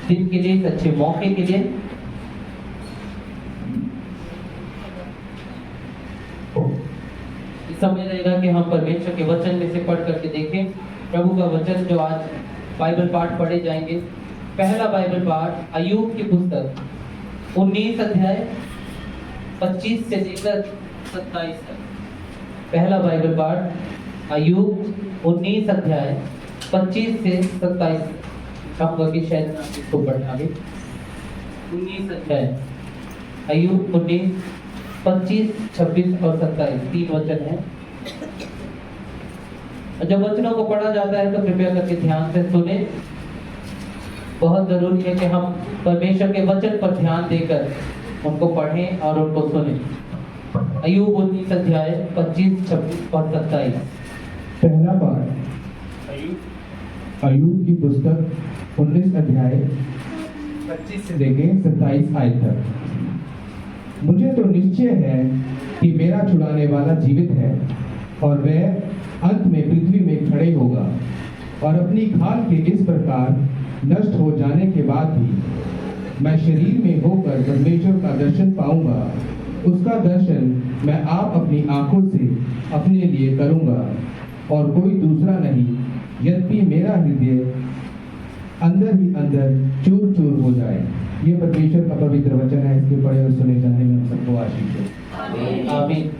दिन के लिए, इस अच्छे मौके के लिए। इस समय रहेगा कि हम परमेश्वर के वचन में से पढ़ करके देखें प्रभु का वचन जो आज बाइबल पाठ पढ़े जाएंगे। पहला बाइबल पाठ अय्यूब की पुस्तक 19 अध्याय 25 से लेकर 27 तक। पहला बाइबल पाठ अय्यूब 19 अध्याय 25 से 27। चाहूंगा कि शायद आप इसको पढ़ना भी। 19 अध्याय अय्यूब 19, 25, 26 और 27 तीन वचन है। जब वचनों को पढ़ा जाता है तो कृपया करके ध्यान से सुने। बहुत जरूरी है कि हम परमेश्वर के वचन पर ध्यान देकर उनको पढ़ें और उनको सुने। अय्यूब 19 अध्याय 25, 26 और 27। पहला पाठ अय्यूब की पुस्तक 19 अध्याय 25 से लेके 27 आयत तक। मुझे तो निश्चय है कि मेरा छुड़ाने वाला जीवित है और वह अंत में पृथ्वी में खड़े होगा और अपनी खाल के इस प्रकार नष्ट हो जाने के बाद भी मैं शरीर में होकर परमेश्वर का दर्शन पाऊंगा। उसका दर्शन मैं आप अपनी आंखों से अपने लिए करूंगा और कोई दूसरा नहीं, यद्यपि मेरा हृदय अंदर ही अंदर चूर चूर हो जाए। ये परमेश्वर का पवित्र वचन है। इसके पढ़े और सुने जाने में हम सबको आशीष हो। आमीन।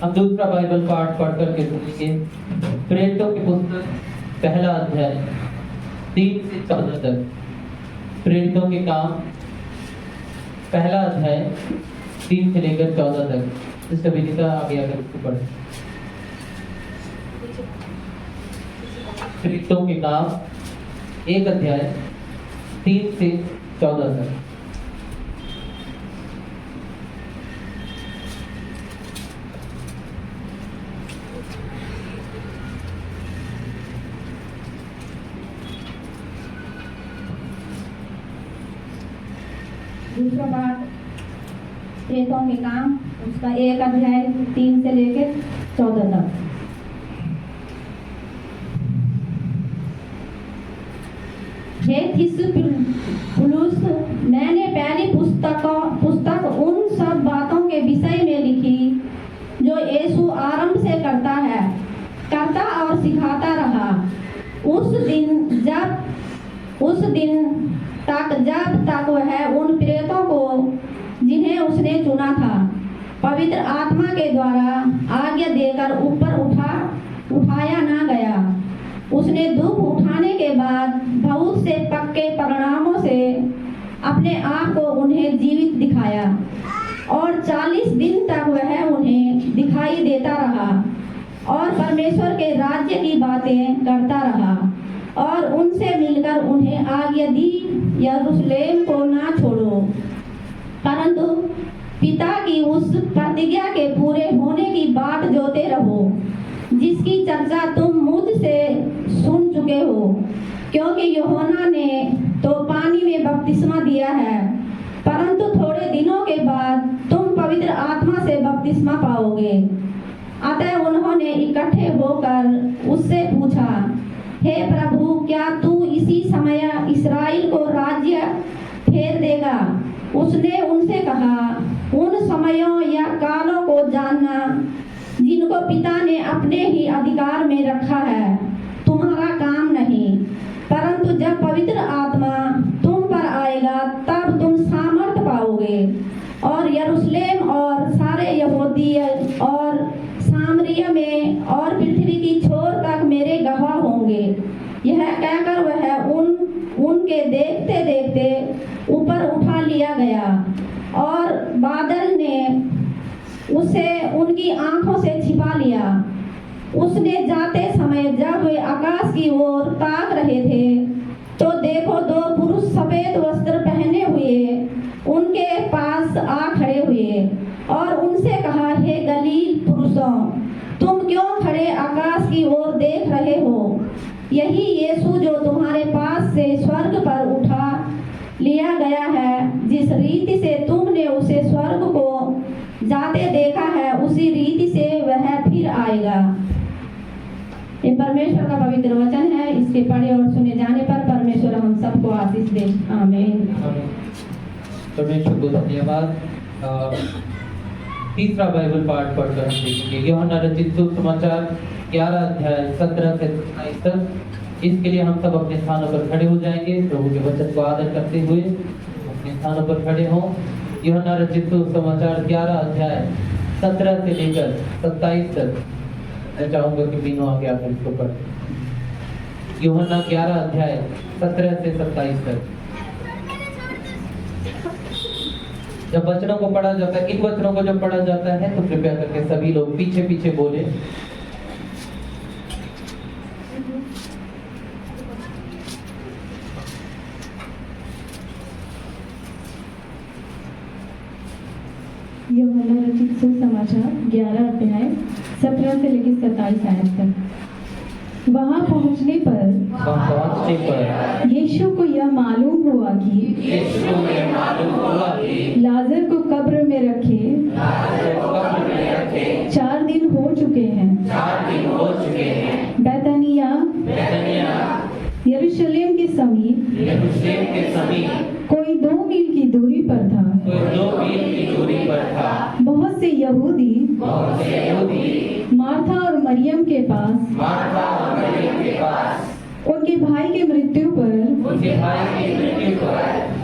हम दूसरा बाइबल पाठ पढ़ करके सुनेंगे। प्रेरितों की पुस्तक पहला अध्याय 3 से 14 तक। प्रेरितों के काम पहला अध्याय 3 से लेकर 14 तक। सिस्टर विनीता आगे आकर इसको पढ़े। प्रेरितों के काम 1 अध्याय 3 से 14 तक। दूसरा पाठ प्रेरितों के काम उसका 1 अध्याय 3 से लेकर 14 तक। हे थिस्सलुस, मैंने पहली पुस्तक उन सब बातों के विषय में लिखी जो यीशु आरंभ से करता और सिखाता रहा। उस दिन तक जब तक वह उन प्रेरितों को जिन्हें उसने चुना था पवित्र आत्मा के द्वारा आज्ञा देकर ऊपर उठाया ना गया। उसने दुख उठाने के बाद बहुत से पक्के परिणामों से अपने आप को उन्हें जीवित दिखाया और 40 दिन तक वह उन्हें दिखाई देता रहा और परमेश्वर के राज्य की बातें करता रहा और उनसे मिलकर उन्हें आज्ञा दी, यरूशलेम को ना छोड़ो, परंतु पिता की उस प्रतिज्ञा के पूरे होने की बाट जोते रहो जिसकी चर्चा तुम मुझसे सुन चुके हो। क्योंकि यूहन्ना ने तो पानी में बपतिस्मा दिया है, परंतु थोड़े दिनों के बाद तुम पवित्र आत्मा से बपतिस्मा पाओगे। अतः उन्होंने इकट्ठे होकर उससे पूछा, हे प्रभु, क्या तू इसी समय इस्राएल को राज्य फेर देगा? उसने उनसे कहा, उन समयों या कालों को जानना जिनको पिता ने अपने ही अधिकार में रखा है तुम्हारा काम नहीं, परंतु जब पवित्र आत्मा तुम पर आएगा तब तुम सामर्थ पाओगे और यरूशलेम और सारे यहूदिया और सामरिया में और पृथ्वी की छोर तक मेरे गवाह होंगे। यह कहकर वह उनके देखते देखते ऊपर उठा लिया गया और बादल ने उसे उनकी आंखों से छिपा लिया। उसने जाते समय जब वे आकाश की ओर ताक रहे थे तो देखो, 2 पुरुष सफेद वस्त्र पहने हुए उनके पास आ खड़े हुए और उनसे कहा, हे गलील पुरुषों, तुम क्यों खड़े आकाश की ओर देख रहे हो? यही यीशु जो तुम्हारे पास से स्वर्ग पर उठा लिया गया है, जिस रीति से तुमने उसे स्वर्ग को जाते देखा है, उसी रीति से वह फिर आएगा। ये परमेश्वर का पवित्र वचन है, इसके पढ़े और सुने जाने पर परमेश्वर हम सबको आशीष दे। आमीन। परमेश्वर को धन्यवाद। तीसरा बाइबल पाठ पढ़कर हम देखेंगे यूहन्ना रचित सुसमाचार 11 अध्याय 17 से 29 तक। इसके लिए हम सब अपने स्थानों पर खड़े हो जाएंगे। प्रभु के वचन को आदर करते हुए अपने स्थानों पर खड़े हों। यूहन्ना रचित सुसमाचार 11 अध्याय 17 से लेकर 27 तक। मैं चाहूंगा कि बीनों आगे आकर इसको पढ़ें। यूहन्ना 11 अध्याय 17 से 27 तक। जब वचनों को पढ़ा जाता है, इन वचनों को जब पढ़ा जाता है तो कृपया करके सभी लोग पीछे पीछे बोले। यूहन्ना रचित सुसमाचार 11 अध्याय 17 से लेकर 27 आयत तक। वहां पहुंचने पर यीशु को यह मालूम हुआ कि लाजर को कब्र में रखे 4 दिन हो चुके हैं। बैतनिया यरूशलेम के समीप कोई 2 मील की दूरी पर था। बहुत से यहूदी मार्था और मरियम के पास उनके भाई की मृत्यु पर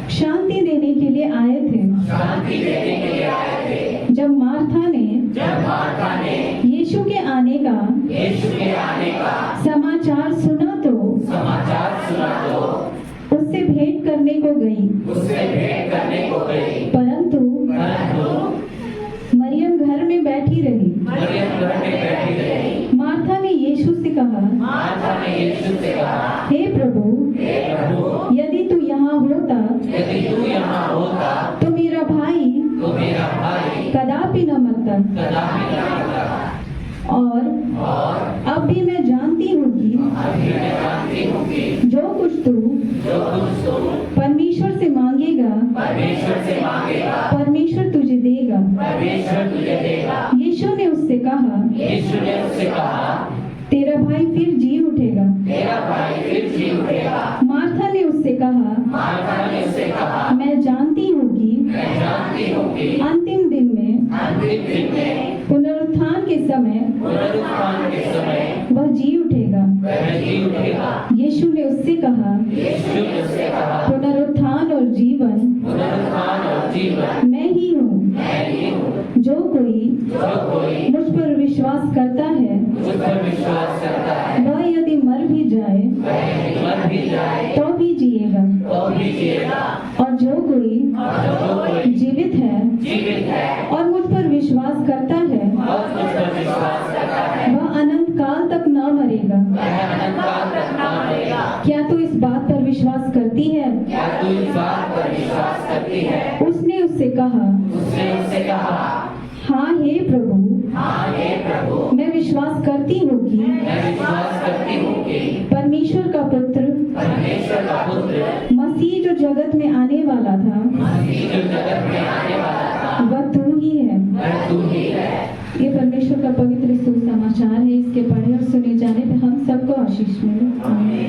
शांति देने के लिए आए थे। जब मार्था ने यीशु के आने का समाचार सुना तो उससे भेंट करने को गई। परंतु मरियम घर में बैठी रही। मार्था ने यीशु से कहा, हे प्रभु, यदि तू यहाँ होता तो मेरा भाई कदापि न मरता। और अब भी मैं जानती हूँ कि जो कुछ तू परमेश्वर से मांगेगा परमेश्वर तुझे देगा। यीशु ने उससे कहा, तेरा भाई फिर जी उठेगा। मार्था ने उससे कहा, मैं जानती हूँ कि अंतिम दिन में पुनरुत्थान के समय वह जी उठेगा। यीशु ने उससे कहा, पुनरुत्थान और जीवन मैं ही हूँ। जो कोई मुझ पर विश्वास करता है वह यदि मर भी जाए तो भी जिएगा। और जो कोई जीवित है और मुझ पर विश्वास करता है वह अनंत काल तक न मरेगा। क्या तू इस बात पर विश्वास करती है? उसने उससे कहा, हाँ हे प्रभु, मैं विश्वास करती हूँ कि परमेश्वर का पुत्र मसीह जो जगत में आने वाला था वह तू ही है। ये परमेश्वर का पवित्र सुसमाचार है। इसके पढ़े और सुने जाने पे हम सबको आशीष मिले। आमीन।